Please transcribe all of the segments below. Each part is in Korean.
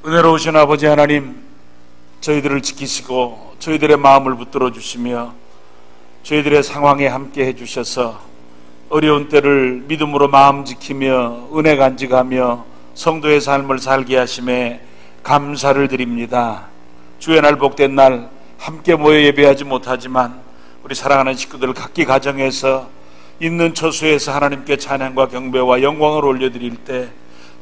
은혜로우신 아버지 하나님, 저희들을 지키시고 저희들의 마음을 붙들어 주시며 저희들의 상황에 함께 해주셔서 어려운 때를 믿음으로 마음 지키며 은혜 간직하며 성도의 삶을 살게 하심에 감사를 드립니다. 주의 날 복된 날 함께 모여 예배하지 못하지만 우리 사랑하는 식구들 각기 가정에서 있는 처소에서 하나님께 찬양과 경배와 영광을 올려드릴 때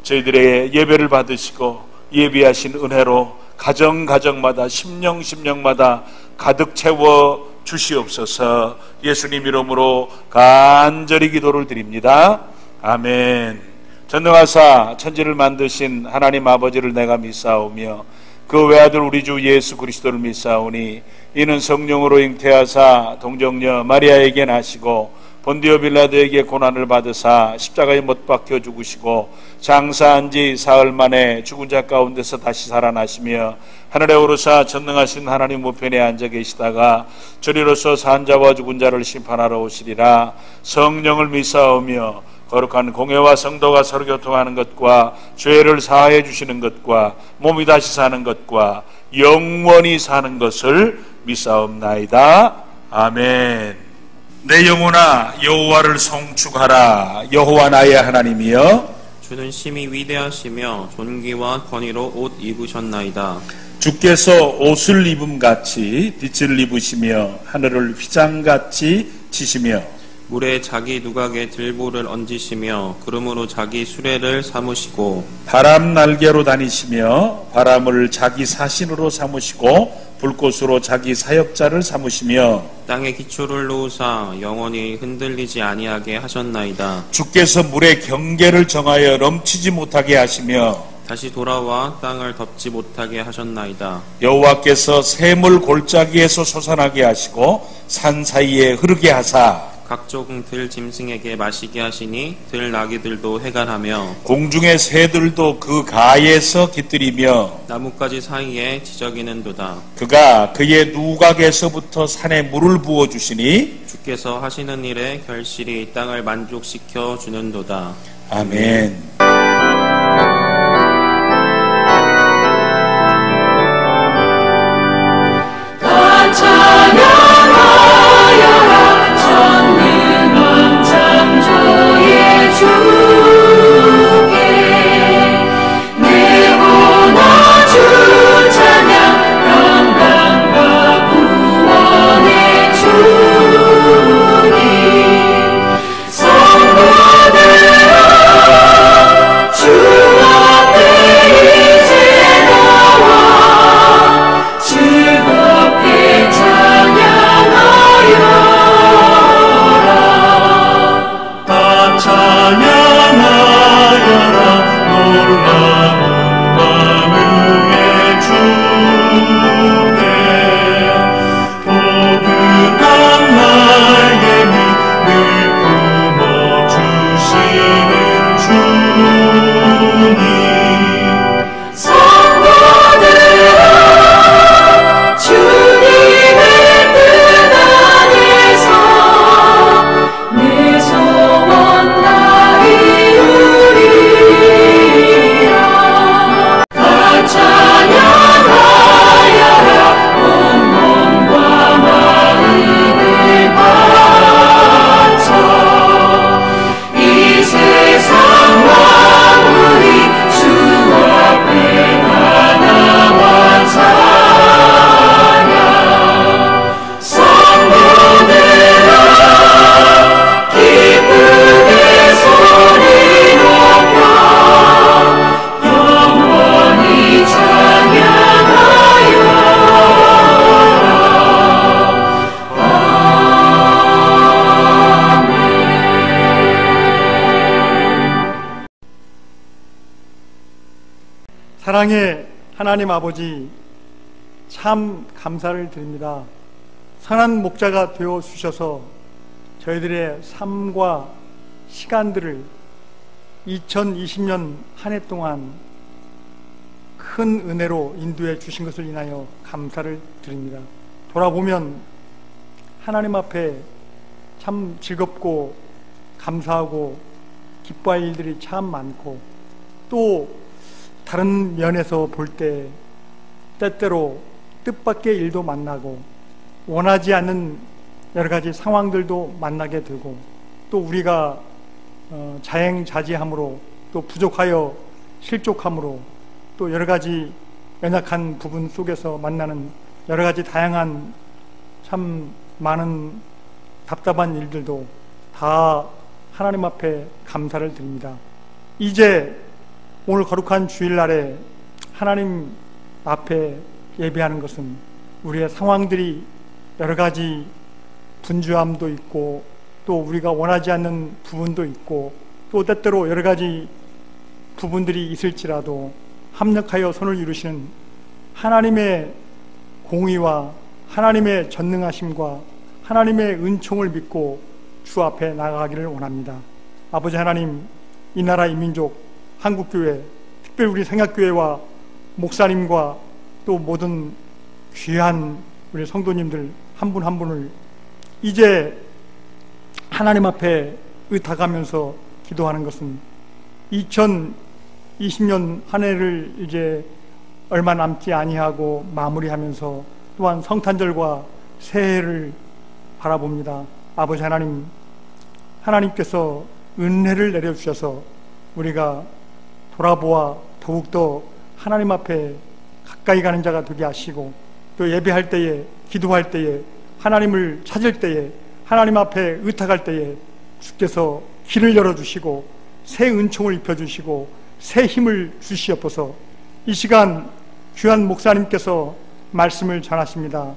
저희들의 예배를 받으시고 예비하신 은혜로 가정마다 심령마다 가득 채워 주시옵소서. 예수님 이름으로 간절히 기도를 드립니다. 아멘. 전능하사 천지를 만드신 하나님 아버지를 내가 믿사오며 그 외아들 우리 주 예수 그리스도를 믿사오니 이는 성령으로 잉태하사 동정녀 마리아에게 나시고 본디오 빌라도에게 고난을 받으사 십자가에 못 박혀 죽으시고 장사한 지 사흘 만에 죽은 자 가운데서 다시 살아나시며 하늘에 오르사 전능하신 하나님 우편에 앉아 계시다가 저리로서 산 자와 죽은 자를 심판하러 오시리라. 성령을 믿사오며 거룩한 공회와 성도가 서로 교통하는 것과 죄를 사하여 주시는 것과 몸이 다시 사는 것과 영원히 사는 것을 믿사옵나이다. 아멘. 내 영혼아 여호와를 송축하라. 여호와 나의 하나님이여 주는 심히 위대하시며 존귀와 권위로 옷 입으셨나이다. 주께서 옷을 입음같이 빛을 입으시며 하늘을 휘장같이 치시며 물에 자기 누각에 들보를 얹으시며 구름으로 자기 수레를 삼으시고 바람 날개로 다니시며 바람을 자기 사신으로 삼으시고 불꽃으로 자기 사역자를 삼으시며 땅에 기초를 놓으사 영원히 흔들리지 아니하게 하셨나이다. 주께서 물의 경계를 정하여 넘치지 못하게 하시며 다시 돌아와 땅을 덮지 못하게 하셨나이다. 여호와께서 샘을 골짜기에서 솟아나게 하시고 산 사이에 흐르게 하사 각종 들 짐승에게 마시게 하시니 들 나귀들도 해간하며 공중의 새들도 그 가에서 깃들이며 나뭇가지 사이에 지저귀는도다. 그가 그의 누각에서부터 산에 물을 부어주시니 주께서 하시는 일에 결실이 땅을 만족시켜 주는도다. 아멘. 사랑의 하나님 아버지, 참 감사를 드립니다. 선한 목자가 되어 주셔서 저희들의 삶과 시간들을 2020년 한 해 동안 큰 은혜로 인도해 주신 것을 인하여 감사를 드립니다. 돌아보면 하나님 앞에 참 즐겁고 감사하고 기뻐할 일들이 참 많고, 또 다른 면에서 볼 때 때때로 뜻밖의 일도 만나고 원하지 않는 여러 가지 상황들도 만나게 되고, 또 우리가 자행자지함으로 또 부족하여 실족함으로 또 여러 가지 연약한 부분 속에서 만나는 여러 가지 다양한 참 많은 답답한 일들도 다 하나님 앞에 감사를 드립니다. 이제 오늘 거룩한 주일날에 하나님 앞에 예배하는 것은 우리의 상황들이 여러 가지 분주함도 있고, 또 우리가 원하지 않는 부분도 있고, 또 때때로 여러 가지 부분들이 있을지라도 합력하여 손을 이루시는 하나님의 공의와 하나님의 전능하심과 하나님의 은총을 믿고 주 앞에 나아가기를 원합니다. 아버지 하나님, 이 나라 이 민족 한국교회, 특별히 우리 생각교회와 목사님과 또 모든 귀한 우리 성도님들 한 분 한 분을 이제 하나님 앞에 의탁하면서 기도하는 것은 2020년 한 해를 이제 얼마 남지 아니하고 마무리하면서 또한 성탄절과 새해를 바라봅니다. 아버지 하나님, 하나님께서 은혜를 내려주셔서 우리가 돌아보아 더욱더 하나님 앞에 가까이 가는 자가 되게 하시고, 또 예배할 때에, 기도할 때에, 하나님을 찾을 때에, 하나님 앞에 의탁할 때에 주께서 길을 열어주시고 새 은총을 입혀주시고 새 힘을 주시옵소서. 이 시간 귀한 목사님께서 말씀을 전하십니다.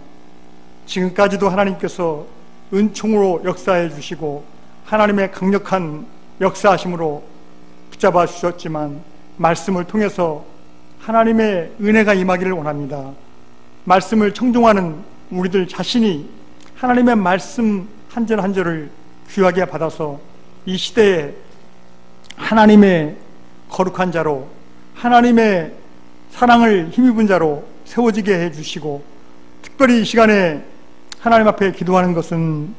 지금까지도 하나님께서 은총으로 역사해 주시고 하나님의 강력한 역사하심으로 붙잡아 주셨지만, 말씀을 통해서 하나님의 은혜가 임하기를 원합니다. 말씀을 청종하는 우리들 자신이 하나님의 말씀 한 절 한 절을 귀하게 받아서 이 시대에 하나님의 거룩한 자로, 하나님의 사랑을 힘입은 자로 세워지게 해주시고, 특별히 이 시간에 하나님 앞에 기도하는 것은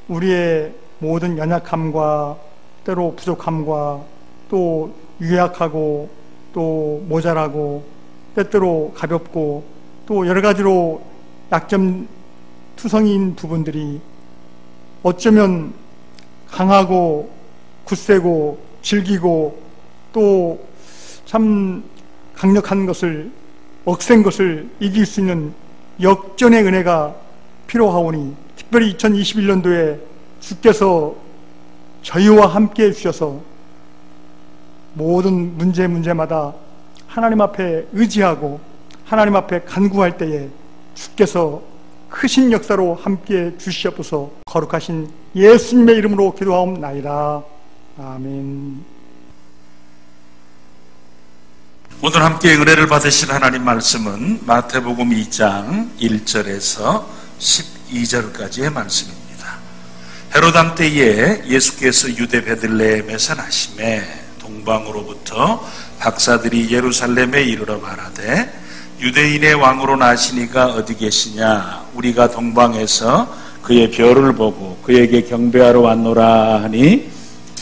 우리의 모든 연약함과 때로 부족함과 또 유약하고 또 모자라고 때때로 가볍고 또 여러 가지로 약점 투성이인 부분들이 어쩌면 강하고 굳세고 질기고 또 참 강력한 것을, 억센 것을 이길 수 있는 역전의 은혜가 필요하오니, 특별히 2021년도에 주께서 저희와 함께 해주셔서 모든 문제마다 하나님 앞에 의지하고 하나님 앞에 간구할 때에 주께서 크신 역사로 함께 주시옵소서. 거룩하신 예수님의 이름으로 기도하옵나이다. 아멘. 오늘 함께 은혜를 받으실 하나님 말씀은 마태복음 2장 1절에서 12절까지의 말씀입니다. 헤로담 때에 예수께서 유대 베들레헴에서 나심에 동방으로부터 박사들이 예루살렘에 이르러 말하되, 유대인의 왕으로 나시니가 어디 계시냐? 우리가 동방에서 그의 별을 보고 그에게 경배하러 왔노라 하니,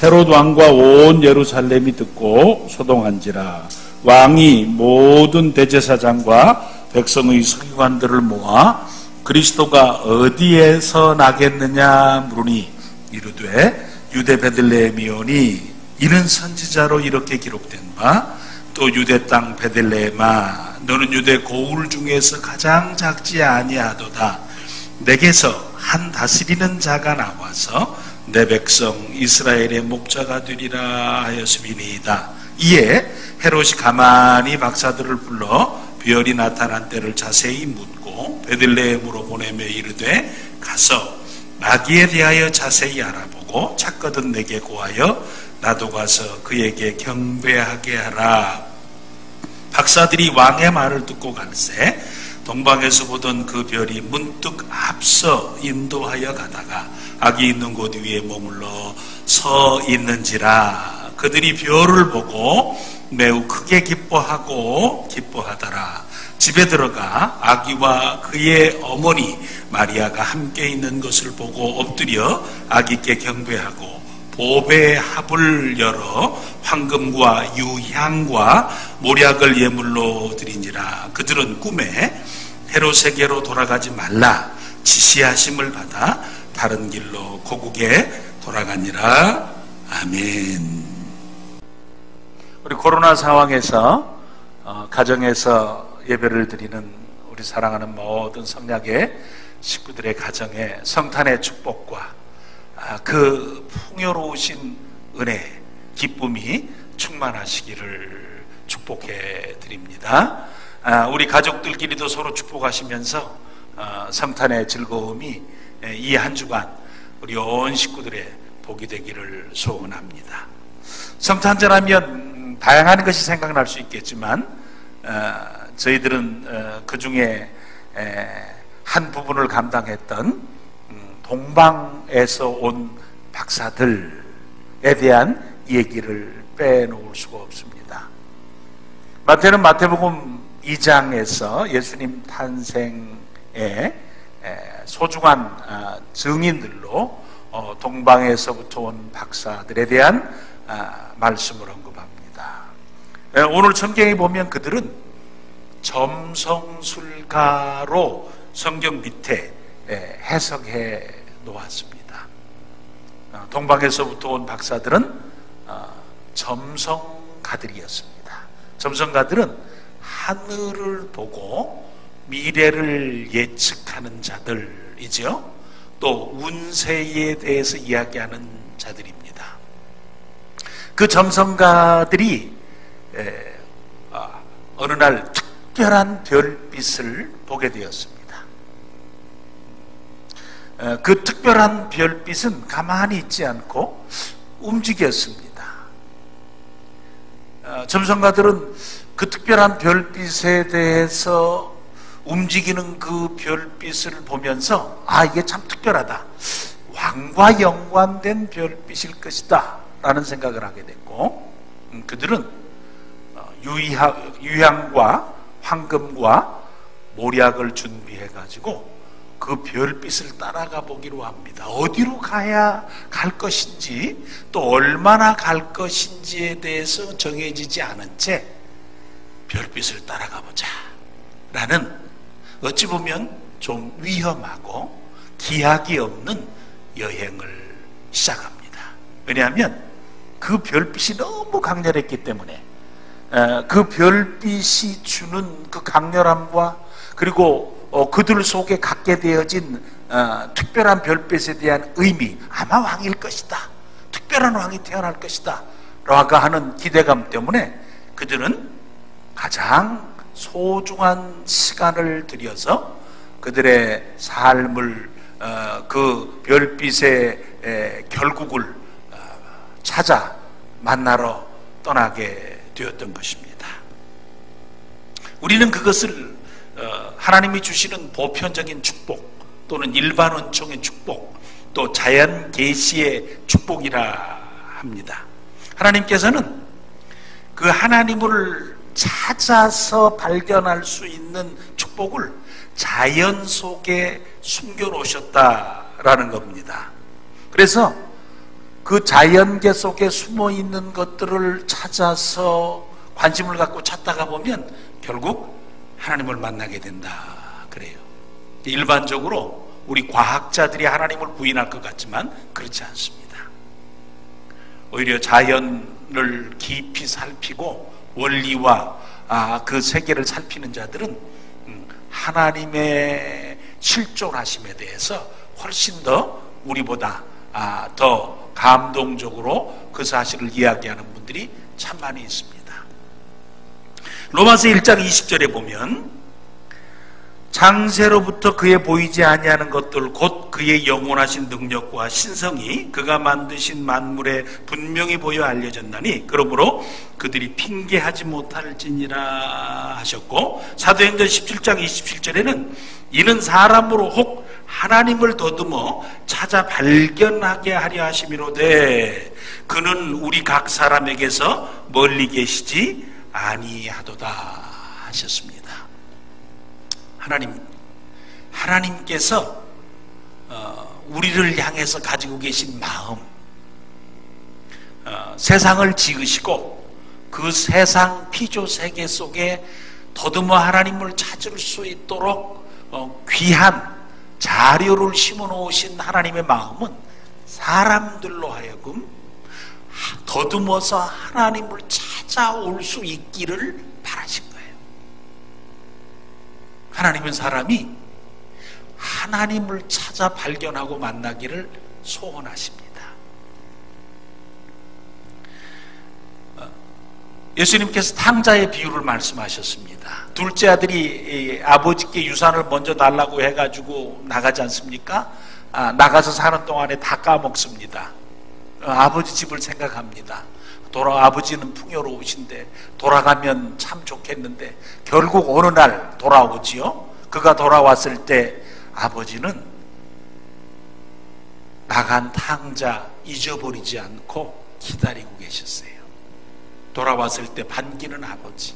헤롯 왕과 온 예루살렘이 듣고 소동한지라. 왕이 모든 대제사장과 백성의 서기관들을 모아 그리스도가 어디에서 나겠느냐 물으니, 이르되 유대 베들레헴이오니 이는 선지자로 이렇게 기록된 바, 또 유대 땅 베들레헴아 너는 유대 고울 중에서 가장 작지 아니하도다. 내게서 한 다스리는 자가 나와서 내 백성 이스라엘의 목자가 되리라 하였음이니이다. 이에 헤롯이 가만히 박사들을 불러 별이 나타난 때를 자세히 묻고 베들레헴으로 보내며 이르되, 가서 아기에 대하여 자세히 알아보고 찾거든 내게 고하여 나도 가서 그에게 경배하게 하라. 박사들이 왕의 말을 듣고 갈새 동방에서 보던 그 별이 문득 앞서 인도하여 가다가 아기 있는 곳 위에 머물러 서 있는지라. 그들이 별을 보고 매우 크게 기뻐하더라. 집에 들어가 아기와 그의 어머니 마리아가 함께 있는 것을 보고 엎드려 아기께 경배하고 보배의 합을 열어 황금과 유향과 모략을 예물로 드리니라. 그들은 꿈에 헤롯에게로 돌아가지 말라 지시하심을 받아 다른 길로 고국에 돌아가니라. 아멘. 우리 코로나 상황에서 가정에서 예배를 드리는 우리 사랑하는 모든 성약의 식구들의 가정에 성탄의 축복과 그 풍요로우신 은혜, 기쁨이 충만하시기를 축복해 드립니다. 우리 가족들끼리도 서로 축복하시면서 성탄의 즐거움이 이 한 주간 우리 온 식구들의 복이 되기를 소원합니다. 성탄절하면 다양한 것이 생각날 수 있겠지만 저희들은 그 중에 한 부분을 감당했던 동방에서 온 박사들에 대한 얘기를 빼놓을 수가 없습니다. 마태는 마태복음 2장에서 예수님 탄생의 소중한 증인들로 동방에서부터 온 박사들에 대한 말씀을 언급합니다. 오늘 성경에 보면 그들은 점성술가로 성경 밑에 해석해 놓았습니다. 동방에서부터 온 박사들은 점성가들이었습니다. 점성가들은 하늘을 보고 미래를 예측하는 자들이죠. 또 운세에 대해서 이야기하는 자들입니다. 그 점성가들이 어느 날 특별한 별빛을 보게 되었습니다. 그 특별한 별빛은 가만히 있지 않고 움직였습니다. 점성가들은 그 특별한 별빛에 대해서 움직이는 그 별빛을 보면서 이게 참 특별하다, 왕과 연관된 별빛일 것이다 라는 생각을 하게 됐고, 그들은 유향과 황금과 모략을 준비해 가지고 그 별빛을 따라가 보기로 합니다. 어디로 가야 갈 것인지 또 얼마나 갈 것인지에 대해서 정해지지 않은 채 별빛을 따라가 보자 라는, 어찌 보면 좀 위험하고 기약이 없는 여행을 시작합니다. 왜냐하면 그 별빛이 너무 강렬했기 때문에 그 별빛이 주는 그 강렬함과 그리고 그들 속에 갖게 되어진 특별한 별빛에 대한 의미, 아마 왕일 것이다, 특별한 왕이 태어날 것이다 라고 하는 기대감 때문에 그들은 가장 소중한 시간을 들여서 그들의 삶을 그 별빛의 결국을 찾아 만나러 떠나게 되었던 것입니다. 우리는 그것을 하나님이 주시는 보편적인 축복 또는 일반 은총의 축복, 또 자연 계시의 축복이라 합니다. 하나님께서는 그 하나님을 찾아서 발견할 수 있는 축복을 자연 속에 숨겨 놓으셨다라는 겁니다. 그래서 그 자연계 속에 숨어 있는 것들을 찾아서 관심을 갖고 찾다가 보면 결국 하나님을 만나게 된다 그래요. 일반적으로 우리 과학자들이 하나님을 부인할 것 같지만 그렇지 않습니다. 오히려 자연을 깊이 살피고 원리와 그 세계를 살피는 자들은 하나님의 실존하심에 대해서 훨씬 더 우리보다 더 감동적으로 그 사실을 이야기하는 분들이 참 많이 있습니다. 로마서 1장 20절에 보면 창세로부터 그의 보이지 아니하는 것들 곧 그의 영원하신 능력과 신성이 그가 만드신 만물에 분명히 보여 알려졌나니 그러므로 그들이 핑계하지 못할지니라 하셨고, 사도행전 17장 27절에는 이는 사람으로 혹 하나님을 더듬어 찾아 발견하게 하려 하심이로되 그는 우리 각 사람에게서 멀리 계시지 아니하도다 하셨습니다. 하나님께서 우리를 향해서 가지고 계신 마음, 세상을 지으시고 그 세상 피조 세계 속에 더듬어 하나님을 찾을 수 있도록 귀한 자료를 심어 놓으신 하나님의 마음은 사람들로 하여금 더듬어서 하나님을 찾아올 수 있기를 바라신 거예요. 하나님은 사람이 하나님을 찾아 발견하고 만나기를 소원하십니다. 예수님께서 탕자의 비유를 말씀하셨습니다. 둘째 아들이 아버지께 유산을 먼저 달라고 해가지고 나가지 않습니까? 나가서 사는 동안에 다 까먹습니다. 아버지 집을 생각합니다. 아버지는 풍요로우신데 돌아가면 참 좋겠는데 결국 어느 날 돌아오지요. 그가 돌아왔을 때 아버지는 나간 탕자 잊어버리지 않고 기다리고 계셨어요. 돌아왔을 때 반기는 아버지,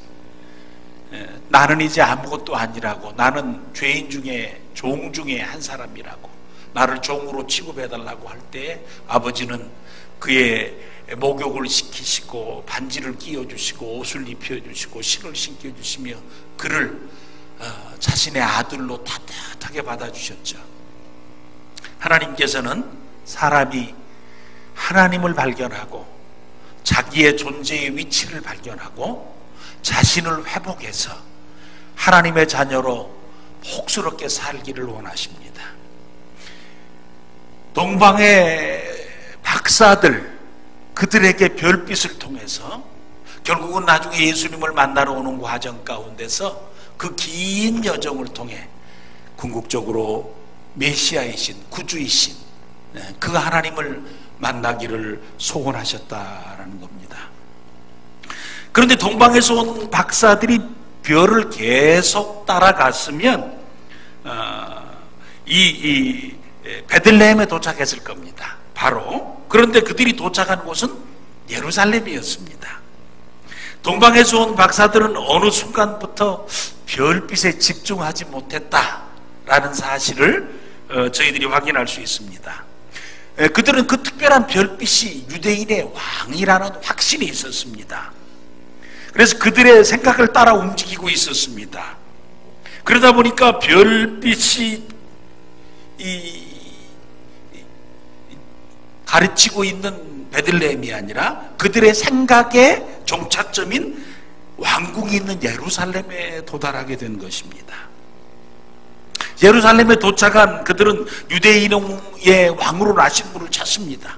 나는 이제 아무것도 아니라고, 나는 죄인 중에 종 중에 한 사람이라고, 나를 종으로 취급해달라고 할 때 아버지는 그의 목욕을 시키시고 반지를 끼워주시고 옷을 입혀주시고 신을 신겨주시며 그를 자신의 아들로 따뜻하게 받아주셨죠. 하나님께서는 사람이 하나님을 발견하고 자기의 존재의 위치를 발견하고 자신을 회복해서 하나님의 자녀로 복스럽게 살기를 원하십니다. 동방의 박사들, 그들에게 별빛을 통해서 결국은 나중에 예수님을 만나러 오는 과정 가운데서 그 긴 여정을 통해 궁극적으로 메시아이신 구주이신 그 하나님을 만나기를 소원하셨다라는 겁니다. 그런데 동방에서 온 박사들이 별을 계속 따라갔으면 이 베들레헴에 도착했을 겁니다. 바로. 그런데 그들이 도착한 곳은 예루살렘이었습니다. 동방에서 온 박사들은 어느 순간부터 별빛에 집중하지 못했다라는 사실을 저희들이 확인할 수 있습니다. 그들은 그 특별한 별빛이 유대인의 왕이라는 확신이 있었습니다. 그래서 그들의 생각을 따라 움직이고 있었습니다. 그러다 보니까 별빛이 가르치고 있는 베들레헴이 아니라 그들의 생각의 종착점인 왕궁이 있는 예루살렘에 도달하게 된 것입니다. 예루살렘에 도착한 그들은 유대인의 왕으로 나신 분을 찾습니다.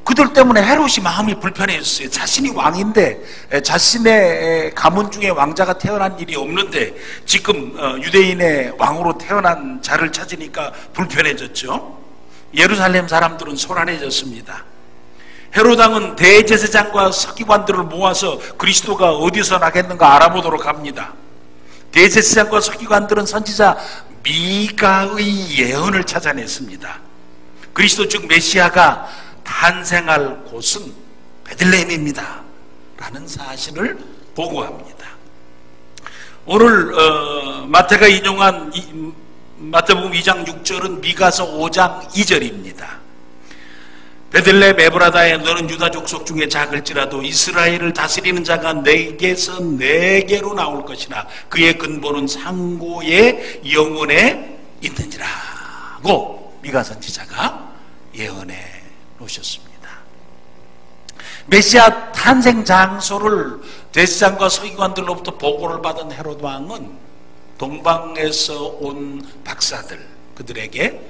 그들 때문에 헤롯이 마음이 불편해졌어요. 자신이 왕인데 자신의 가문 중에 왕자가 태어난 일이 없는데 지금 유대인의 왕으로 태어난 자를 찾으니까 불편해졌죠. 예루살렘 사람들은 소란해졌습니다. 헤롯 왕은 대제사장과 서기관들을 모아서 그리스도가 어디서 나겠는가 알아보도록 합니다. 대제사장과 서기관들은 선지자 미가의 예언을 찾아냈습니다. 그리스도 즉 메시아가 탄생할 곳은 베들레헴입니다 라는 사실을 보고합니다. 오늘 마태가 인용한 마태복음 2장 6절은 미가서 5장 2절입니다. 베들레헴 에브라다에 너는 유다 족속 중에 작을지라도 이스라엘을 다스리는 자가 내게서 내게로 나올 것이나 그의 근본은 상고의 영혼에 있느니라고 미가 선지자가 예언해 놓으셨습니다. 메시아 탄생 장소를 대제사장과 서기관들로부터 보고를 받은 헤롯 왕은 동방에서 온 박사들 그들에게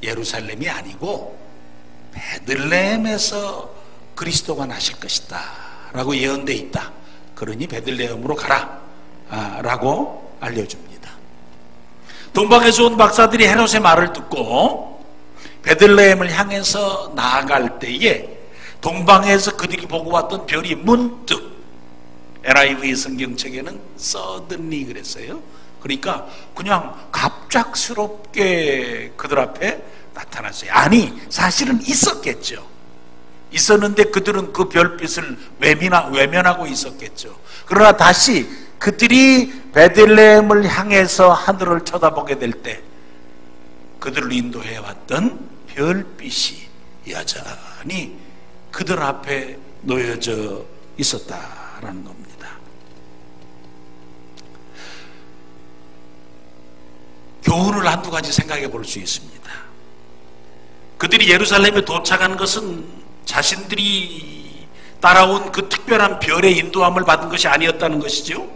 예루살렘이 아니고 베들레헴에서 그리스도가 나실 것이다 라고 예언되어 있다. 그러니 베들레헴으로 가라 라고 알려줍니다. 동방에서 온 박사들이 헤롯의 말을 듣고 베들레헴을 향해서 나아갈 때에 동방에서 그들이 보고 왔던 별이 문득 NIV 성경책에는 suddenly 그랬어요. 그러니까 그냥 갑작스럽게 그들 앞에 나타났어요. 아니, 사실은 있었겠죠. 있었는데 그들은 그 별빛을 외면하고 있었겠죠. 그러나 다시 그들이 베들레헴을 향해서 하늘을 쳐다보게 될 때 그들을 인도해왔던 별빛이 여전히 그들 앞에 놓여져 있었다라는 겁니다. 교훈을 한두 가지 생각해 볼 수 있습니다. 그들이 예루살렘에 도착한 것은 자신들이 따라온 그 특별한 별의 인도함을 받은 것이 아니었다는 것이죠.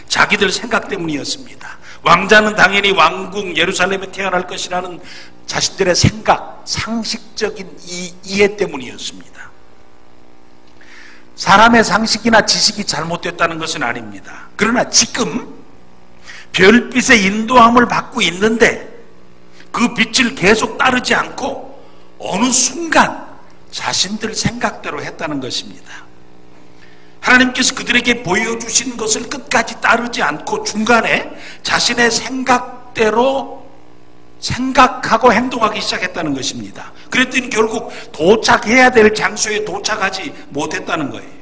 자기들 생각 때문이었습니다. 왕자는 당연히 왕궁 예루살렘에 태어날 것이라는 자신들의 생각, 상식적인 이해 때문이었습니다. 사람의 상식이나 지식이 잘못됐다는 것은 아닙니다. 그러나 지금 별빛의 인도함을 받고 있는데 그 빛을 계속 따르지 않고 어느 순간 자신들 생각대로 했다는 것입니다. 하나님께서 그들에게 보여주신 것을 끝까지 따르지 않고 중간에 자신의 생각대로 생각하고 행동하기 시작했다는 것입니다. 그랬더니 결국 도착해야 될 장소에 도착하지 못했다는 거예요.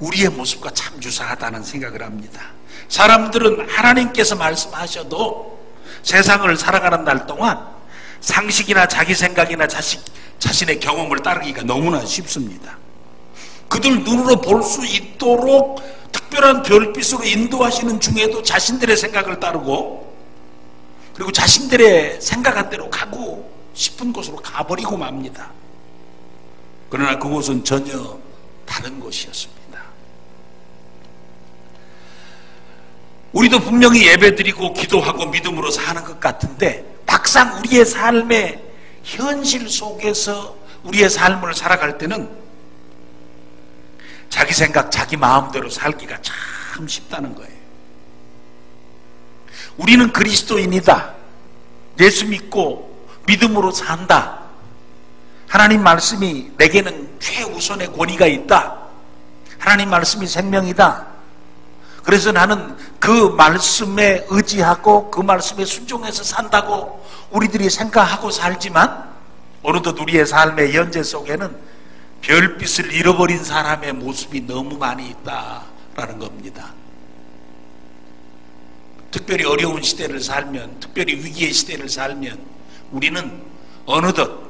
우리의 모습과 참 유사하다는 생각을 합니다. 사람들은 하나님께서 말씀하셔도 세상을 살아가는 날 동안 상식이나 자기 생각이나 자신의 경험을 따르기가 너무나 쉽습니다. 그들 눈으로 볼 수 있도록 특별한 별빛으로 인도하시는 중에도 자신들의 생각을 따르고 그리고 자신들의 생각한 대로 가고 싶은 곳으로 가버리고 맙니다. 그러나 그곳은 전혀 다른 곳이었습니다. 우리도 분명히 예배드리고 기도하고 믿음으로 사는 것 같은데 막상 우리의 삶의 현실 속에서 우리의 삶을 살아갈 때는 자기 생각, 자기 마음대로 살기가 참 쉽다는 거예요. 우리는 그리스도인이다. 예수 믿고 믿음으로 산다. 하나님 말씀이 내게는 최우선의 권위가 있다. 하나님 말씀이 생명이다. 그래서 나는 그 말씀에 의지하고 그 말씀에 순종해서 산다고 우리들이 생각하고 살지만 어느덧 우리의 삶의 현재 속에는 별빛을 잃어버린 사람의 모습이 너무 많이 있다라는 겁니다. 특별히 어려운 시대를 살면, 특별히 위기의 시대를 살면 우리는 어느덧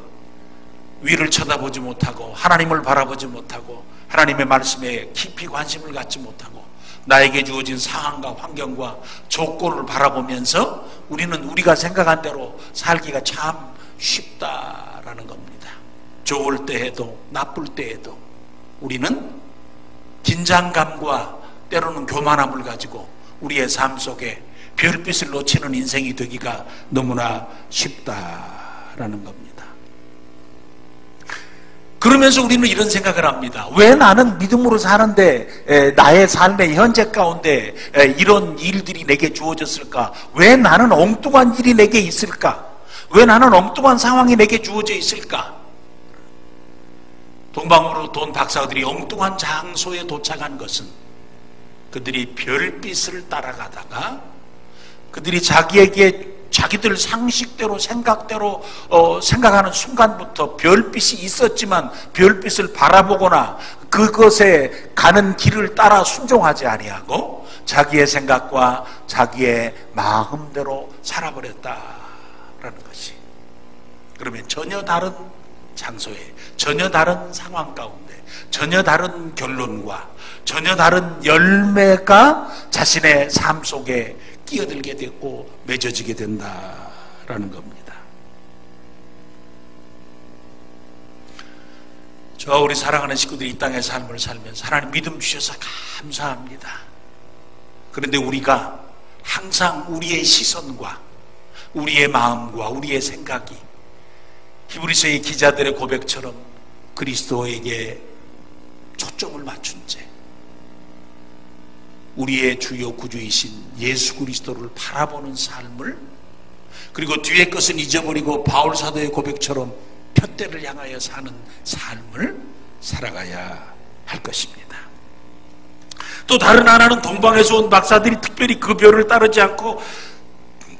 위를 쳐다보지 못하고 하나님을 바라보지 못하고 하나님의 말씀에 깊이 관심을 갖지 못하고 나에게 주어진 상황과 환경과 조건을 바라보면서 우리는 우리가 생각한 대로 살기가 참 쉽다라는 겁니다. 좋을 때에도 나쁠 때에도 우리는 긴장감과 때로는 교만함을 가지고 우리의 삶 속에 별빛을 놓치는 인생이 되기가 너무나 쉽다라는 겁니다. 그러면서 우리는 이런 생각을 합니다. 왜 나는 믿음으로 사는데 나의 삶의 현재 가운데 이런 일들이 내게 주어졌을까? 왜 나는 엉뚱한 일이 내게 있을까? 왜 나는 엉뚱한 상황이 내게 주어져 있을까? 동방으로 돈 박사들이 엉뚱한 장소에 도착한 것은 그들이 별빛을 따라가다가 그들이 자기들 상식대로 생각대로 생각하는 순간부터 별빛이 있었지만 별빛을 바라보거나 그것에 가는 길을 따라 순종하지 아니하고 자기의 생각과 자기의 마음대로 살아버렸다라는 것이, 그러면 전혀 다른 장소에 전혀 다른 상황 가운데 전혀 다른 결론과 전혀 다른 열매가 자신의 삶 속에 끼어들게 되고 맺어지게 된다라는 겁니다. 저 우리 사랑하는 식구들이 이 땅의 삶을 살면서 하나님 믿음 주셔서 감사합니다. 그런데 우리가 항상 우리의 시선과 우리의 마음과 우리의 생각이 히브리서의 기자들의 고백처럼 그리스도에게 초점을 맞춘 채 우리의 주요 구주이신 예수 그리스도를 바라보는 삶을, 그리고 뒤의 것은 잊어버리고 바울 사도의 고백처럼 푯대를 향하여 사는 삶을 살아가야 할 것입니다. 또 다른 하나는 동방에서 온 박사들이 특별히 그 별을 따르지 않고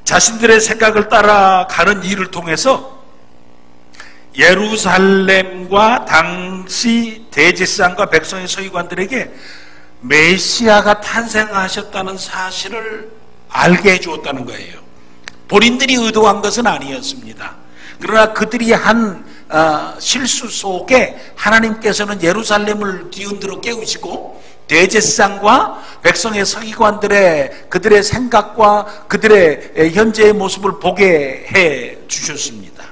자신들의 생각을 따라가는 일을 통해서 예루살렘과 당시 대제사장과 백성의 서기관들에게 메시아가 탄생하셨다는 사실을 알게 해주었다는 거예요. 본인들이 의도한 것은 아니었습니다. 그러나 그들이 한 실수 속에 하나님께서는 예루살렘을 뒤흔들어 깨우시고 대제사장과 백성의 서기관들의 그들의 생각과 그들의 현재의 모습을 보게 해 주셨습니다.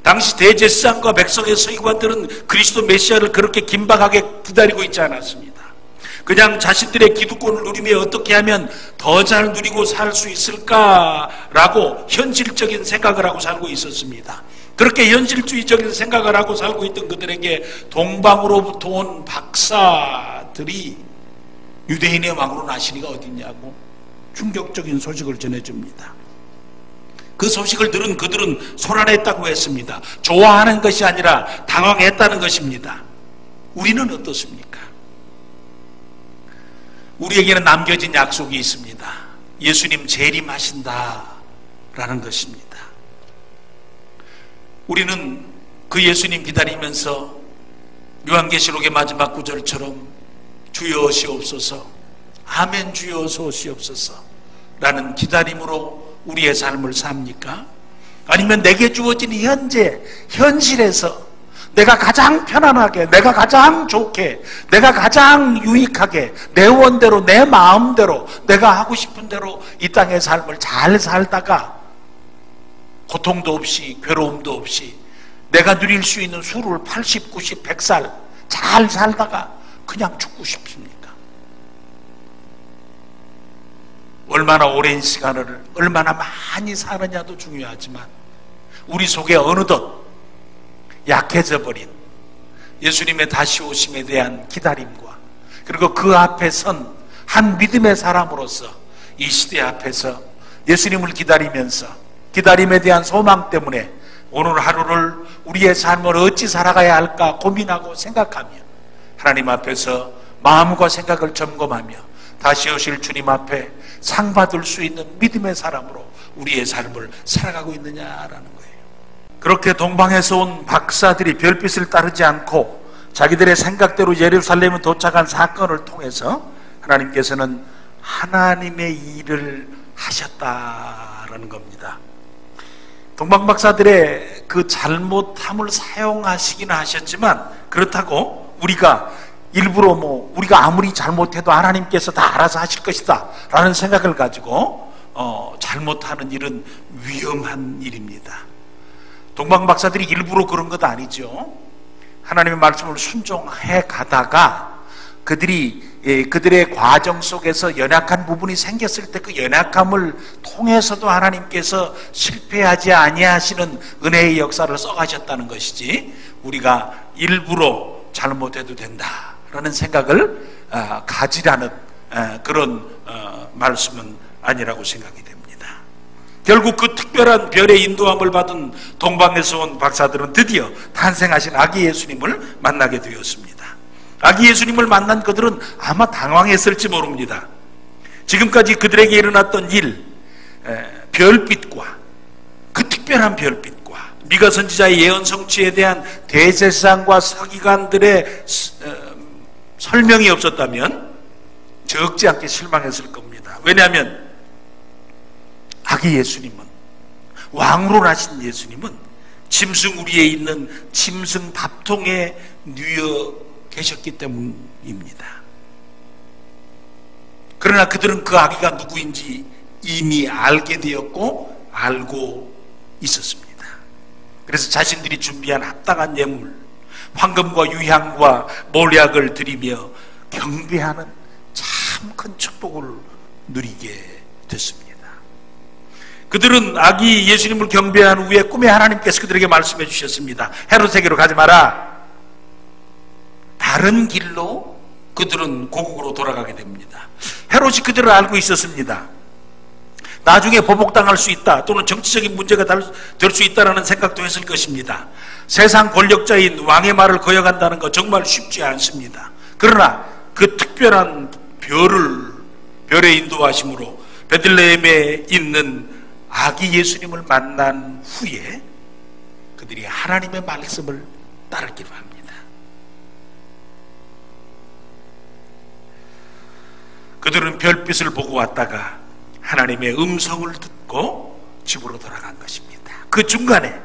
당시 대제사장과 백성의 서기관들은 그리스도 메시아를 그렇게 긴박하게 기다리고 있지 않았습니다. 그냥 자신들의 기득권을 누리며 어떻게 하면 더 잘 누리고 살 수 있을까라고 현실적인 생각을 하고 살고 있었습니다. 그렇게 현실주의적인 생각을 하고 살고 있던 그들에게 동방으로부터 온 박사들이 유대인의 왕으로 나시니가 어딨냐고 충격적인 소식을 전해줍니다. 그 소식을 들은 그들은 소란했다고 했습니다. 좋아하는 것이 아니라 당황했다는 것입니다. 우리는 어떻습니까? 우리에게는 남겨진 약속이 있습니다. 예수님 재림하신다라는 것입니다. 우리는 그 예수님 기다리면서 요한계시록의 마지막 구절처럼 주여 오시옵소서, 아멘 주여 오시옵소서 라는 기다림으로 우리의 삶을 삽니까? 아니면 내게 주어진 현실에서 내가 가장 편안하게, 내가 가장 좋게, 내가 가장 유익하게 내 원대로, 내 마음대로, 내가 하고 싶은 대로 이 땅의 삶을 잘 살다가 고통도 없이 괴로움도 없이 내가 누릴 수 있는 수를 80, 90, 100살 잘 살다가 그냥 죽고 싶습니까? 얼마나 오랜 시간을 얼마나 많이 사느냐도 중요하지만 우리 속에 어느덧 약해져 버린 예수님의 다시 오심에 대한 기다림과 그리고 그 앞에 선 한 믿음의 사람으로서 이 시대 앞에서 예수님을 기다리면서 기다림에 대한 소망 때문에 오늘 하루를 우리의 삶을 어찌 살아가야 할까 고민하고 생각하며 하나님 앞에서 마음과 생각을 점검하며 다시 오실 주님 앞에 상 받을 수 있는 믿음의 사람으로 우리의 삶을 살아가고 있느냐라는 거예요. 그렇게 동방에서 온 박사들이 별빛을 따르지 않고 자기들의 생각대로 예루살렘에 도착한 사건을 통해서 하나님께서는 하나님의 일을 하셨다라는 겁니다. 동방박사들의 그 잘못함을 사용하시기는 하셨지만 그렇다고 우리가 일부러 우리가 아무리 잘못해도 하나님께서 다 알아서 하실 것이다 라는 생각을 가지고 잘못하는 일은 위험한 일입니다. 동방박사들이 일부러 그런 것 아니죠. 하나님의 말씀을 순종해 가다가 그들의 과정 속에서 연약한 부분이 생겼을 때 그 연약함을 통해서도 하나님께서 실패하지 아니하시는 은혜의 역사를 써가셨다는 것이지 우리가 일부러 잘못해도 된다라는 생각을 가지라는 그런 말씀은 아니라고 생각이 됩니다. 결국 그 특별한 별의 인도함을 받은 동방에서 온 박사들은 드디어 탄생하신 아기 예수님을 만나게 되었습니다. 아기 예수님을 만난 그들은 아마 당황했을지 모릅니다. 지금까지 그들에게 일어났던 일, 별빛과 그 특별한 별빛과 미가 선지자의 예언 성취에 대한 대제사장과 서기관들의 설명이 없었다면 적지 않게 실망했을 겁니다. 왜냐하면 아기 예수님은, 왕으로 나신 예수님은 짐승 우리에 있는 짐승 밥통에 누워 계셨기 때문입니다. 그러나 그들은 그 아기가 누구인지 이미 알게 되었고 알고 있었습니다. 그래서 자신들이 준비한 합당한 예물, 황금과 유향과 몰약을 드리며 경배하는 참 큰 축복을 누리게 됐습니다. 그들은 아기 예수님을 경배한 후에 꿈에 하나님께서 그들에게 말씀해 주셨습니다. 헤롯에게로 가지 마라. 다른 길로 그들은 고국으로 돌아가게 됩니다. 헤롯이 그들을 알고 있었습니다. 나중에 보복당할 수 있다 또는 정치적인 문제가 될 수 있다는 생각도 했을 것입니다. 세상 권력자인 왕의 말을 거역한다는 거 정말 쉽지 않습니다. 그러나 그 특별한 별의 인도하심으로 베들레헴에 있는 아기 예수님을 만난 후에 그들이 하나님의 말씀을 따르기로 합니다. 그들은 별빛을 보고 왔다가 하나님의 음성을 듣고 집으로 돌아간 것입니다. 그 중간에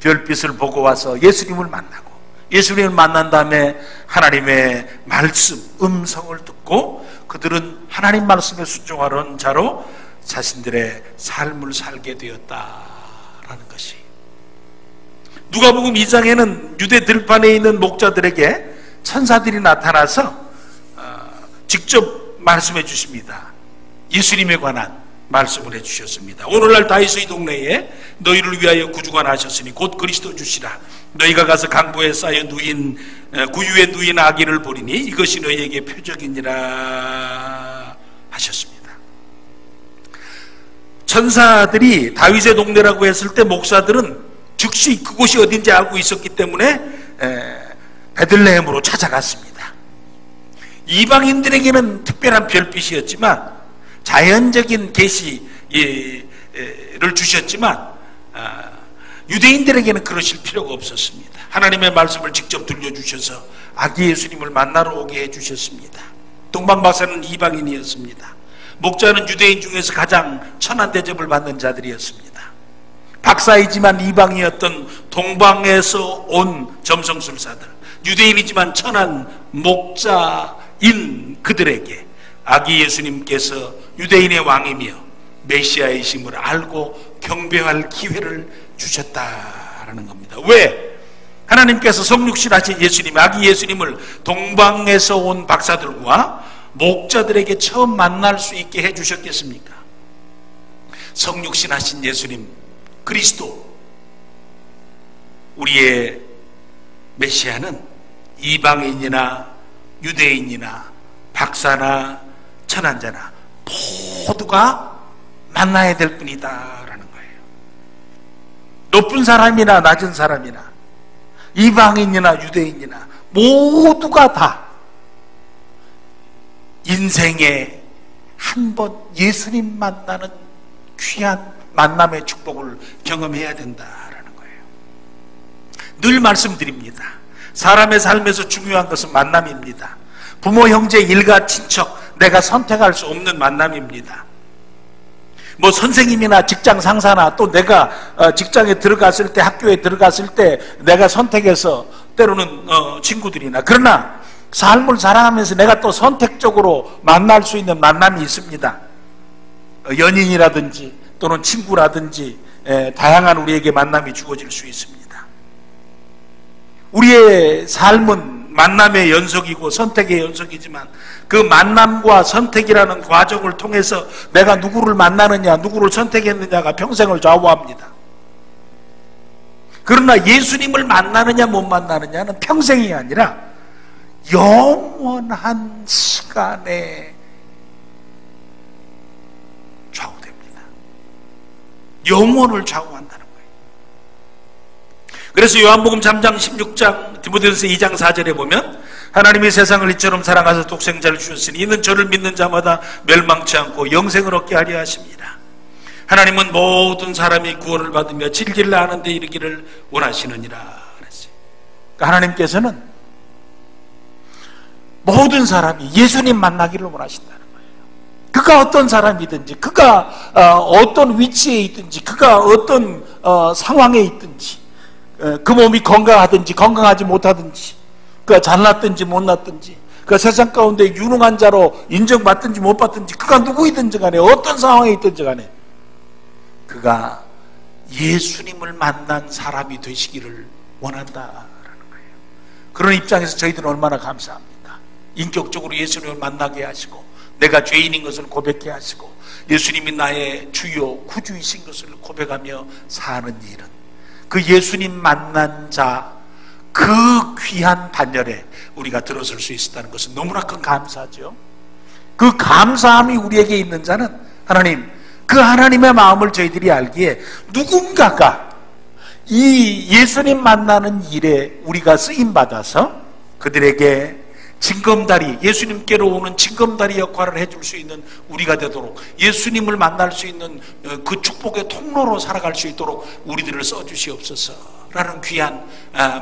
별빛을 보고 와서 예수님을 만나고 예수님을 만난 다음에 하나님의 말씀, 음성을 듣고 그들은 하나님 말씀에 순종하는 자로 자신들의 삶을 살게 되었다라는 것이, 누가복음 2장에는 유대 들판에 있는 목자들에게 천사들이 나타나서 직접 말씀해 주십니다. 예수님에 관한 말씀을 해주셨습니다. 오늘날 다윗의 동네에 너희를 위하여 구주가 나셨으니 곧 그리스도 주시라. 너희가 가서 강보에 쌓여 누인 구유에 누인 아기를 보리니 이것이 너희에게 표적이니라 하셨습니다. 천사들이 다윗의 동네라고 했을 때 목사들은 즉시 그곳이 어딘지 알고 있었기 때문에 베들레헴으로 찾아갔습니다. 이방인들에게는 특별한 별빛이었지만 자연적인 계시를 주셨지만 유대인들에게는 그러실 필요가 없었습니다. 하나님의 말씀을 직접 들려주셔서 아기 예수님을 만나러 오게 해주셨습니다. 동방박사는 이방인이었습니다. 목자는 유대인 중에서 가장 천한 대접을 받는 자들이었습니다. 박사이지만 이방이었던 동방에서 온 점성술사들, 유대인이지만 천한 목자인 그들에게 아기 예수님께서 유대인의 왕이며 메시아이심을 알고 경배할 기회를 주셨다라는 겁니다. 왜? 하나님께서 성육신하신 예수님, 아기 예수님을 동방에서 온 박사들과 목자들에게 처음 만날 수 있게 해주셨겠습니까? 성육신하신 예수님, 그리스도, 우리의 메시아는 이방인이나 유대인이나 박사나 천한자나 모두가 만나야 될 뿐이다라는 거예요. 높은 사람이나 낮은 사람이나 이방인이나 유대인이나 모두가 다 인생에 한 번 예수님 만나는 귀한 만남의 축복을 경험해야 된다라는 거예요. 늘 말씀드립니다. 사람의 삶에서 중요한 것은 만남입니다. 부모, 형제, 일가, 친척, 내가 선택할 수 없는 만남입니다. 뭐 선생님이나 직장 상사나 또 내가 직장에 들어갔을 때, 학교에 들어갔을 때 내가 선택해서 때로는 친구들이나, 그러나 삶을 살아가면서 내가 또 선택적으로 만날 수 있는 만남이 있습니다. 연인이라든지 또는 친구라든지 다양한 우리에게 만남이 주어질 수 있습니다. 우리의 삶은 만남의 연속이고 선택의 연속이지만 그 만남과 선택이라는 과정을 통해서 내가 누구를 만나느냐, 누구를 선택했느냐가 평생을 좌우합니다. 그러나 예수님을 만나느냐 못 만나느냐는 평생이 아니라 영원한 시간에 좌우됩니다. 영혼을 좌우한다는 거예요. 그래서 요한복음 3장 16장 디모데전서 2장 4절에 보면 하나님이 세상을 이처럼 사랑하사 독생자를 주셨으니 이는 저를 믿는 자마다 멸망치 않고 영생을 얻게 하려 하십니다. 하나님은 모든 사람이 구원을 받으며 진리를 아는 데 이르기를 원하시느니라 그랬어요. 그러니까 하나님께서는 모든 사람이 예수님 만나기를 원하신다는 거예요. 그가 어떤 사람이든지, 그가 어떤 위치에 있든지, 그가 어떤 상황에 있든지, 그 몸이 건강하든지 건강하지 못하든지, 그가 잘났든지 못났든지, 그가 세상 가운데 유능한 자로 인정받든지 못 받든지, 그가 누구이든지 간에 어떤 상황에 있든지 간에 그가 예수님을 만난 사람이 되시기를 원한다라는 거예요. 그런 입장에서 저희들은 얼마나 감사합니다. 인격적으로 예수님을 만나게 하시고 내가 죄인인 것을 고백해 하시고 예수님이 나의 주요 구주이신 것을 고백하며 사는 일은 그 예수님 만난 자, 그 귀한 반열에 우리가 들어설 수 있었다는 것은 너무나 큰 감사죠. 그 감사함이 우리에게 있는 자는 하나님, 그 하나님의 마음을 저희들이 알기에 누군가가 이 예수님 만나는 일에 우리가 쓰임받아서 그들에게 징검다리, 예수님께로 오는 징검다리 역할을 해줄 수 있는 우리가 되도록, 예수님을 만날 수 있는 그 축복의 통로로 살아갈 수 있도록 우리들을 써주시옵소서라는 귀한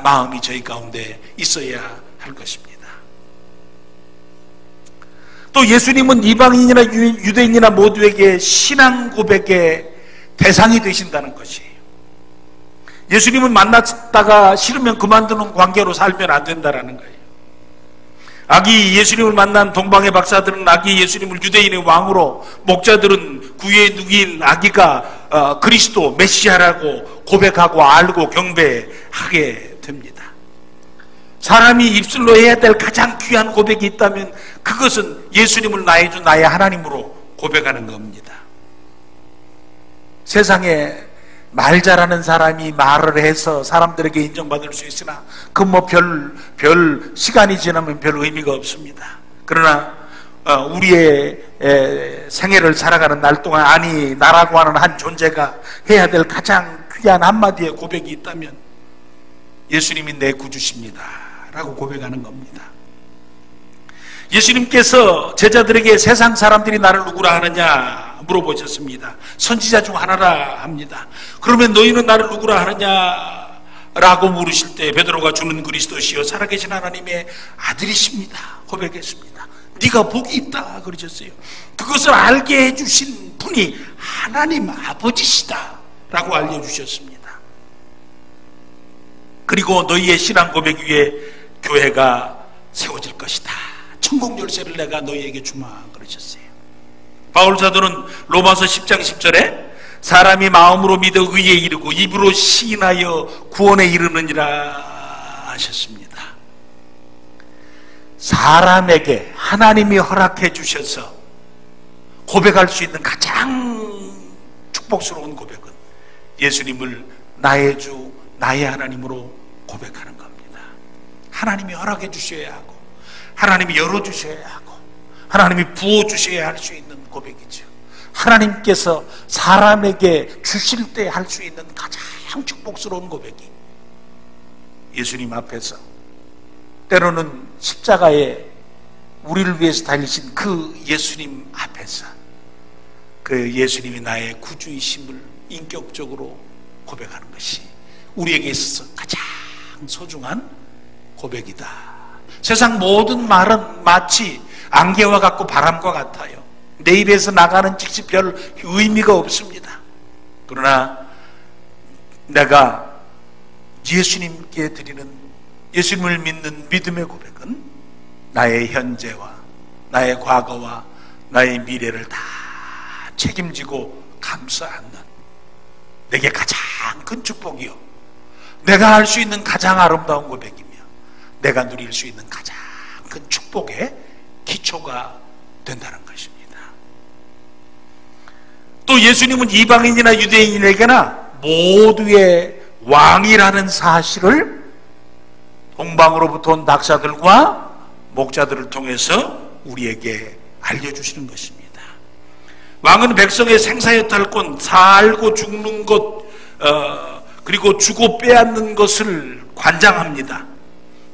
마음이 저희 가운데 있어야 할 것입니다. 또 예수님은 이방인이나 유대인이나 모두에게 신앙 고백의 대상이 되신다는 것이에요. 예수님을 만났다가 싫으면 그만두는 관계로 살면 안 된다는 거예요. 아기 예수님을 만난 동방의 박사들은 아기 예수님을 유대인의 왕으로, 목자들은 구유의 누기인 아기가 그리스도 메시아라고 고백하고 알고 경배하게 됩니다. 사람이 입술로 해야 될 가장 귀한 고백이 있다면 그것은 예수님을 나의 주 나의 하나님으로 고백하는 겁니다. 세상에 말 잘하는 사람이 말을 해서 사람들에게 인정받을 수 있으나 그 뭐 별 시간이 지나면 별 의미가 없습니다. 그러나 우리의 생애를 살아가는 날 동안, 아니 나라고 하는 한 존재가 해야 될 가장 귀한 한마디의 고백이 있다면 예수님이 내 구주십니다 라고 고백하는 겁니다. 예수님께서 제자들에게 세상 사람들이 나를 누구라 하느냐 물어보셨습니다. 선지자 중 하나라 합니다. 그러면 너희는 나를 누구라 하느냐 라고 물으실 때 베드로가 주는 그리스도시요 살아계신 하나님의 아들이십니다 고백했습니다. 네가 복이 있다 그러셨어요. 그것을 알게 해주신 분이 하나님 아버지시다 라고 알려주셨습니다. 그리고 너희의 신앙 고백 위에 교회가 세워질 것이다. 천국 열쇠를 내가 너희에게 주마 그러셨어요. 바울 사도는 로마서 10장 10절에 사람이 마음으로 믿어 의에 이르고 입으로 시인하여 구원에 이르느니라 하셨습니다. 사람에게 하나님이 허락해 주셔서 고백할 수 있는 가장 축복스러운 고백은 예수님을 나의 주 나의 하나님으로 고백하는 겁니다. 하나님이 허락해 주셔야 하고, 하나님이 열어주셔야 하고, 하나님이 부어주셔야 할 수 있는 고백이죠. 하나님께서 사람에게 주실 때 할 수 있는 가장 축복스러운 고백이 예수님 앞에서, 때로는 십자가에 우리를 위해서 달리신 그 예수님 앞에서 그 예수님이 나의 구주이심을 인격적으로 고백하는 것이 우리에게 있어서 가장 소중한 고백이다. 세상 모든 말은 마치 안개와 같고 바람과 같아요. 내 입에서 나가는 즉시 별 의미가 없습니다. 그러나 내가 예수님께 드리는, 예수님을 믿는 믿음의 고백은 나의 현재와 나의 과거와 나의 미래를 다 책임지고 감싸안는 내게 가장 큰 축복이요, 내가 할 수 있는 가장 아름다운 고백이며 내가 누릴 수 있는 가장 큰 축복의 기초가 된다는 것입니다. 또 예수님은 이방인이나 유대인에게나 모두의 왕이라는 사실을 동방으로부터 온 박사들과 목자들을 통해서 우리에게 알려주시는 것입니다. 왕은 백성의 생사여탈권, 살고 죽는 것, 그리고 주고 빼앗는 것을 관장합니다.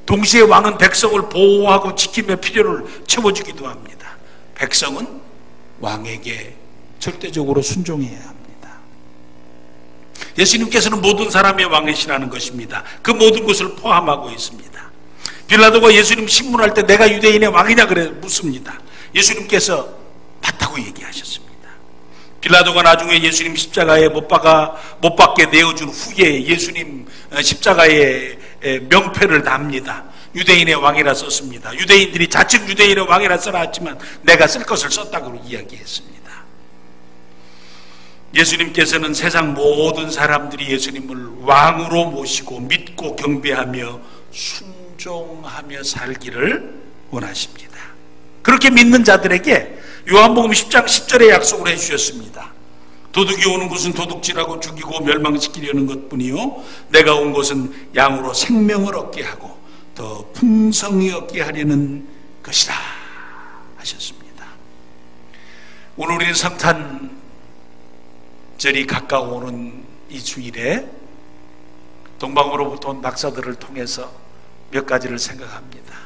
동시에 왕은 백성을 보호하고 지키며 필요를 채워주기도 합니다. 백성은 왕에게 절대적으로 순종해야 합니다. 예수님께서는 모든 사람의 왕이시라는 것입니다. 그 모든 것을 포함하고 있습니다. 빌라도가 예수님 신문할 때 내가 유대인의 왕이냐 그래 묻습니다. 예수님께서 맞다고 얘기하셨습니다. 빌라도가 나중에 예수님 십자가에 못 박게 내어준 후에 예수님 십자가에 명패를 답니다. 유대인의 왕이라 썼습니다. 유대인들이 자칭 유대인의 왕이라 써놨지만 내가 쓸 것을 썼다고 이야기했습니다. 예수님께서는 세상 모든 사람들이 예수님을 왕으로 모시고 믿고 경배하며 순종하며 살기를 원하십니다. 그렇게 믿는 자들에게 요한복음 10장 10절에 약속을 해주셨습니다. 도둑이 오는 것은 도둑질하고 죽이고 멸망시키려는 것뿐이요 내가 온 것은 양으로 생명을 얻게 하고 더 풍성히 얻게 하려는 것이다 하셨습니다. 오늘 우리는 성탄절이 가까워오는 이 주일에 동방으로부터 온 박사들을 통해서 몇 가지를 생각합니다.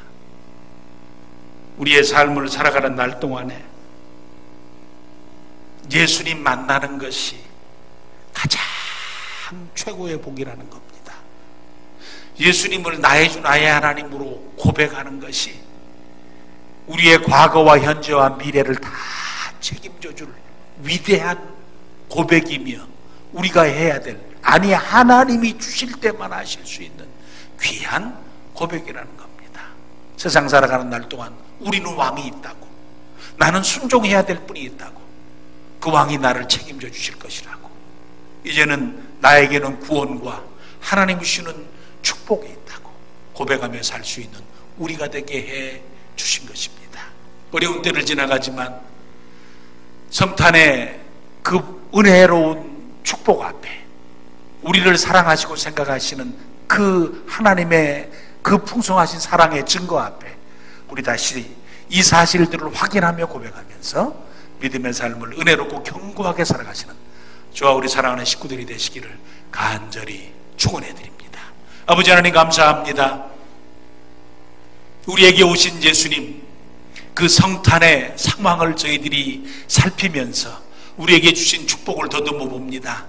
우리의 삶을 살아가는 날 동안에 예수님 만나는 것이 가장 최고의 복이라는 겁니다. 예수님을 나의 주 나의 하나님으로 고백하는 것이 우리의 과거와 현재와 미래를 다 책임져 줄 위대한 고백이며 우리가 해야 될, 아니 하나님이 주실 때만 하실 수 있는 귀한 고백이라는 겁니다. 세상 살아가는 날 동안 우리는 왕이 있다고, 나는 순종해야 될 분이 있다고, 그 왕이 나를 책임져 주실 것이라고, 이제는 나에게는 구원과 하나님이 주시는 축복이 있다고 고백하며 살 수 있는 우리가 되게 해 주신 것입니다. 어려운 때를 지나가지만 성탄의 그 은혜로운 축복 앞에 우리를 사랑하시고 생각하시는 그 하나님의 그 풍성하신 사랑의 증거 앞에 우리 다시 이 사실들을 확인하며 고백하면서 믿음의 삶을 은혜롭고 견고하게 살아가시는 저와 우리 사랑하는 식구들이 되시기를 간절히 축원해 드립니다. 아버지 하나님 감사합니다. 우리에게 오신 예수님, 그 성탄의 상황을 저희들이 살피면서 우리에게 주신 축복을 더듬어 봅니다.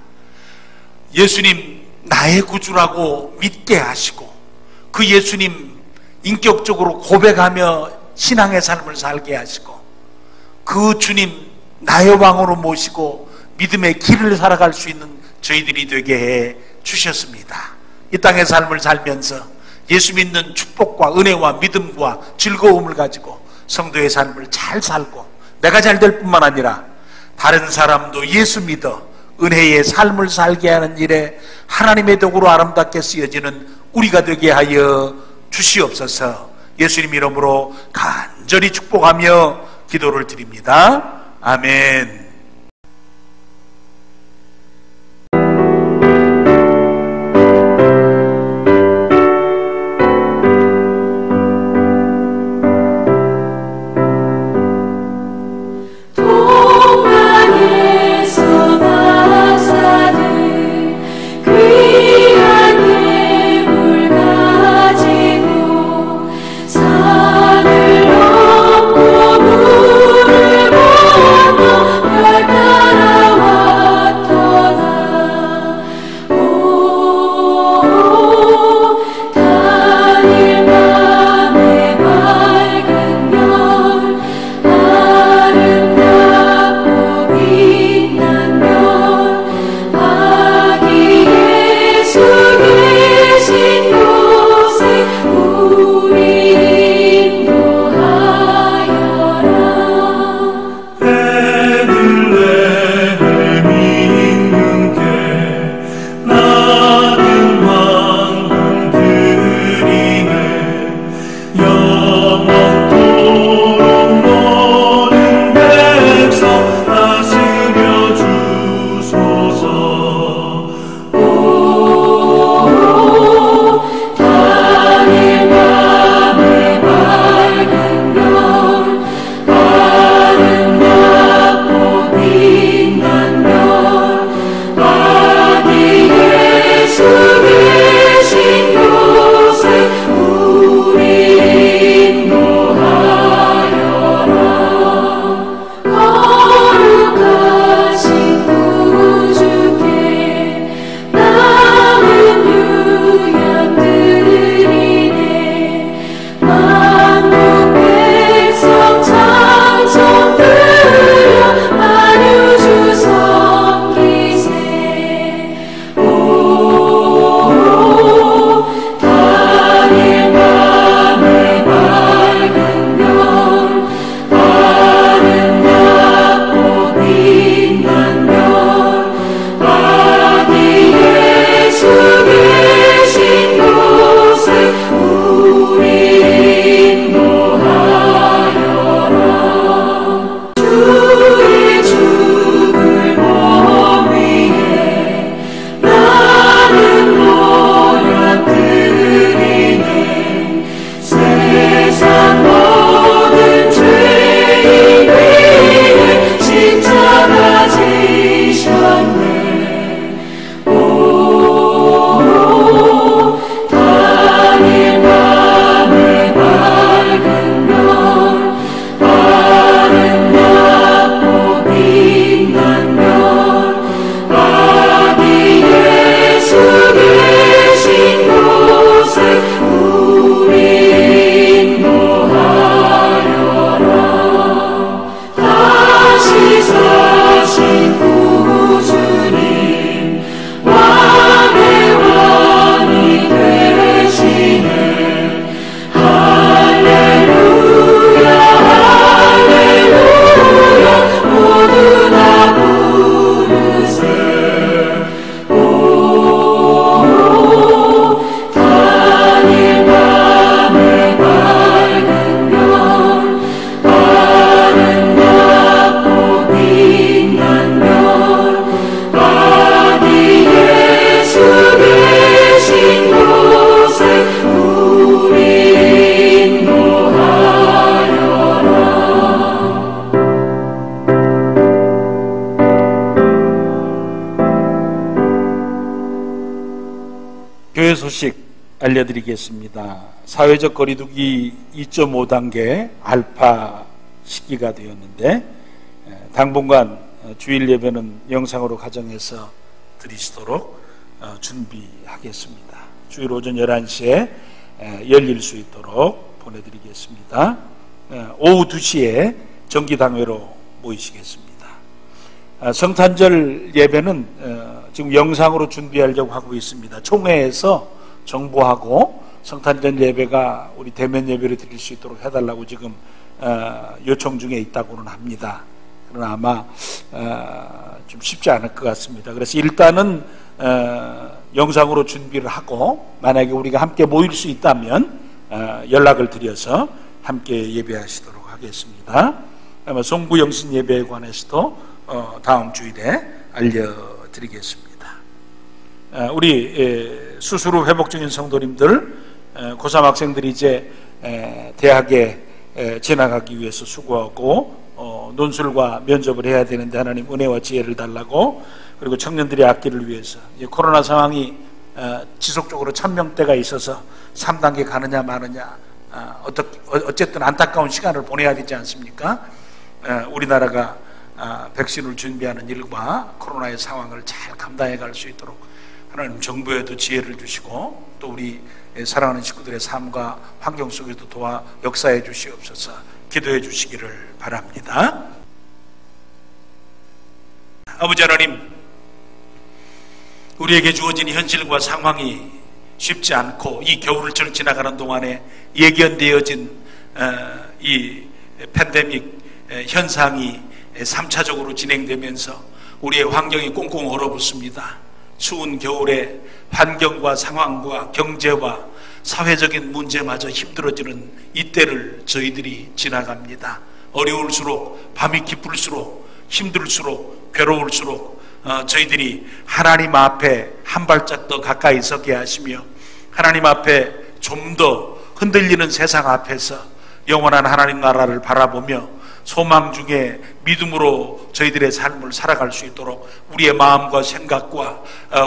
예수님 나의 구주라고 믿게 하시고 그 예수님 인격적으로 고백하며 신앙의 삶을 살게 하시고 그 주님 나의 왕으로 모시고 믿음의 길을 살아갈 수 있는 저희들이 되게 해 주셨습니다. 이 땅의 삶을 살면서 예수 믿는 축복과 은혜와 믿음과 즐거움을 가지고 성도의 삶을 잘 살고 내가 잘 될 뿐만 아니라 다른 사람도 예수 믿어 은혜의 삶을 살게 하는 일에 하나님의 덕으로 아름답게 쓰여지는 우리가 되게 하여 주시옵소서. 예수님 이름으로 간절히 축복하며 기도를 드립니다. 아멘. 산을 넘고 물을 건너 교회 소식 알려드리겠습니다. 사회적 거리두기 2.5단계 알파 시기가 되었는데 당분간 주일 예배는 영상으로 가정에서 드리시도록 준비하겠습니다. 주일 오전 11시에 열릴 수 있도록 보내드리겠습니다. 오후 2시에 정기당회로 모이시겠습니다. 성탄절 예배는 지금 영상으로 준비하려고 하고 있습니다. 총회에서 정부하고 성탄절 예배가 우리 대면 예배를 드릴 수 있도록 해달라고 지금 요청 중에 있다고는 합니다. 그러나 아마 좀 쉽지 않을 것 같습니다. 그래서 일단은 영상으로 준비를 하고 만약에 우리가 함께 모일 수 있다면 연락을 드려서 함께 예배하시도록 하겠습니다. 아마 송구 영신 예배에 관해서도 다음 주일에 알려드리겠습니다. 우리 수술 후 회복 중인 성도님들, 고3 학생들이 이제 대학에 진학하기 위해서 수고하고 논술과 면접을 해야 되는데 하나님 은혜와 지혜를 달라고, 그리고 청년들의 앞길을 위해서 코로나 상황이 지속적으로 1000명대가 있어서 3단계 가느냐 마느냐 어쨌든 안타까운 시간을 보내야 되지 않습니까? 우리나라가 백신을 준비하는 일과 코로나의 상황을 잘 감당해 갈 수 있도록 하나님 정부에도 지혜를 주시고 또 우리 사랑하는 식구들의 삶과 환경 속에도 도와 역사해 주시옵소서. 기도해 주시기를 바랍니다. 아버지 하나님, 우리에게 주어진 현실과 상황이 쉽지 않고 이 겨울을 지나가는 동안에 예견되어진 이 팬데믹 현상이 3차적으로 진행되면서 우리의 환경이 꽁꽁 얼어붙습니다. 추운 겨울에 환경과 상황과 경제와 사회적인 문제마저 힘들어지는 이때를 저희들이 지나갑니다. 어려울수록, 밤이 깊을수록, 힘들수록, 괴로울수록 저희들이 하나님 앞에 한 발짝 더 가까이 서게 하시며 하나님 앞에 좀 더 흔들리는 세상 앞에서 영원한 하나님 나라를 바라보며 소망 중에 믿음으로 저희들의 삶을 살아갈 수 있도록 우리의 마음과 생각과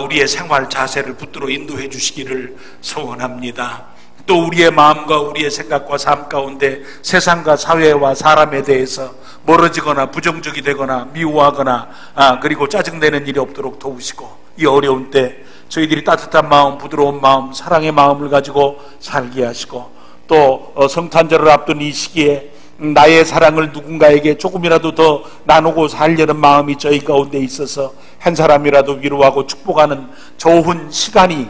우리의 생활 자세를 붙들어 인도해 주시기를 소원합니다. 또 우리의 마음과 우리의 생각과 삶 가운데 세상과 사회와 사람에 대해서 멀어지거나 부정적이 되거나 미워하거나 그리고 짜증내는 일이 없도록 도우시고, 이 어려운 때 저희들이 따뜻한 마음, 부드러운 마음, 사랑의 마음을 가지고 살게 하시고, 또 성탄절을 앞둔 이 시기에 나의 사랑을 누군가에게 조금이라도 더 나누고 살려는 마음이 저희 가운데 있어서 한 사람이라도 위로하고 축복하는 좋은 시간이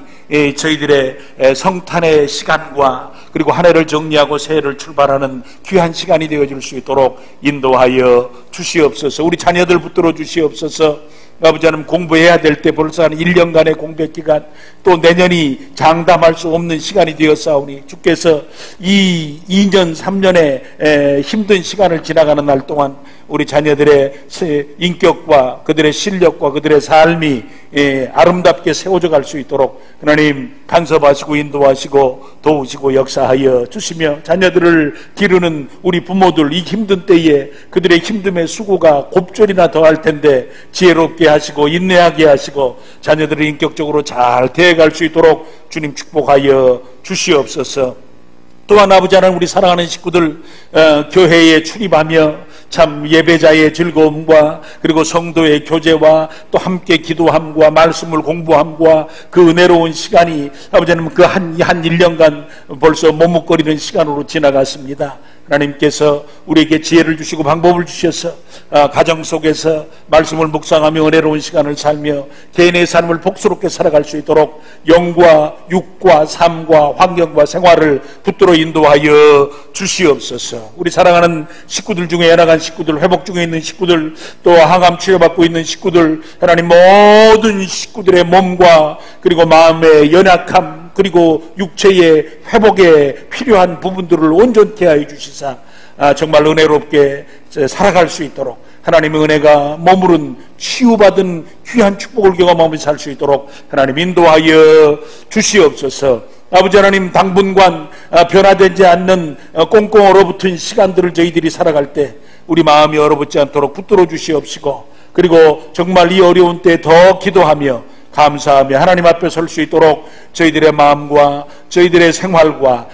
저희들의 성탄의 시간과 그리고 한 해를 정리하고 새해를 출발하는 귀한 시간이 되어질 수 있도록 인도하여 주시옵소서. 우리 자녀들 붙들어 주시옵소서. 아버지 하나님, 공부해야 될 때 벌써 한 1년간의 공백 기간, 또 내년이 장담할 수 없는 시간이 되었사오니 주께서 이 2년 3년의 힘든 시간을 지나가는 날 동안 우리 자녀들의 인격과 그들의 실력과 그들의 삶이 아름답게 세워져 갈 수 있도록 하나님 간섭하시고 인도하시고 도우시고 역사하여 주시며, 자녀들을 기르는 우리 부모들 이 힘든 때에 그들의 힘듦의 수고가 곱절이나 더할 텐데 지혜롭게 하시고 인내하게 하시고 자녀들을 인격적으로 잘 대해갈 수 있도록 주님 축복하여 주시옵소서. 또한 아버지 하나님, 우리 사랑하는 식구들 교회에 출입하며 참 예배자의 즐거움과 그리고 성도의 교제와 또 함께 기도함과 말씀을 공부함과 그 은혜로운 시간이 아버지 하나님 그 한 1년간 벌써 머뭇거리는 시간으로 지나갔습니다. 하나님께서 우리에게 지혜를 주시고 방법을 주셔서 가정 속에서 말씀을 묵상하며 은혜로운 시간을 살며 개인의 삶을 복스럽게 살아갈 수 있도록 영과 육과 삶과 환경과 생활을 붙들어 인도하여 주시옵소서. 우리 사랑하는 식구들 중에 연약한 식구들, 회복 중에 있는 식구들, 또 항암 치료받고 있는 식구들, 하나님 모든 식구들의 몸과 그리고 마음의 연약함 그리고 육체의 회복에 필요한 부분들을 온전케 하여 주시사 정말 은혜롭게 살아갈 수 있도록 하나님의 은혜가 머무른 치유받은 귀한 축복을 경험하며 살 수 있도록 하나님 인도하여 주시옵소서. 아버지 하나님, 당분간 변화되지 않는 꽁꽁 얼어붙은 시간들을 저희들이 살아갈 때 우리 마음이 얼어붙지 않도록 붙들어 주시옵시고, 그리고 정말 이 어려운 때 더 기도하며 감사하며 하나님 앞에 설 수 있도록 저희들의 마음과 저희들의 생활과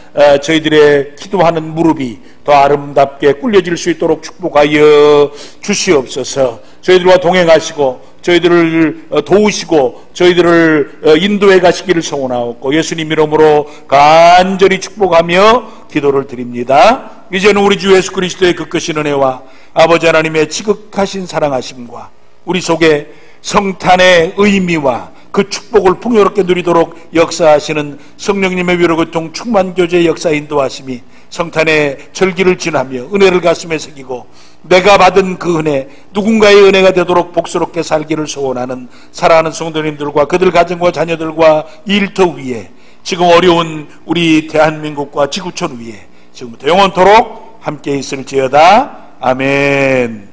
저희들의 기도하는 무릎이 더 아름답게 꿀려질 수 있도록 축복하여 주시옵소서. 저희들과 동행하시고 저희들을 도우시고 저희들을 인도해 가시기를 소원하옵고 예수님 이름으로 간절히 축복하며 기도를 드립니다. 이제는 우리 주 예수 그리스도의 그 크신 은혜와 아버지 하나님의 지극하신 사랑하심과 우리 속에 성탄의 의미와 그 축복을 풍요롭게 누리도록 역사하시는 성령님의 위로 고통 충만 교제의 역사 인도하심이 성탄의 절기를 지나며 은혜를 가슴에 새기고 내가 받은 그 은혜 누군가의 은혜가 되도록 복스럽게 살기를 소원하는 사랑하는 성도님들과 그들 가정과 자녀들과 일터 위에 지금 어려운 우리 대한민국과 지구촌 위에 지금부터 영원토록 함께 있을지어다. 아멘.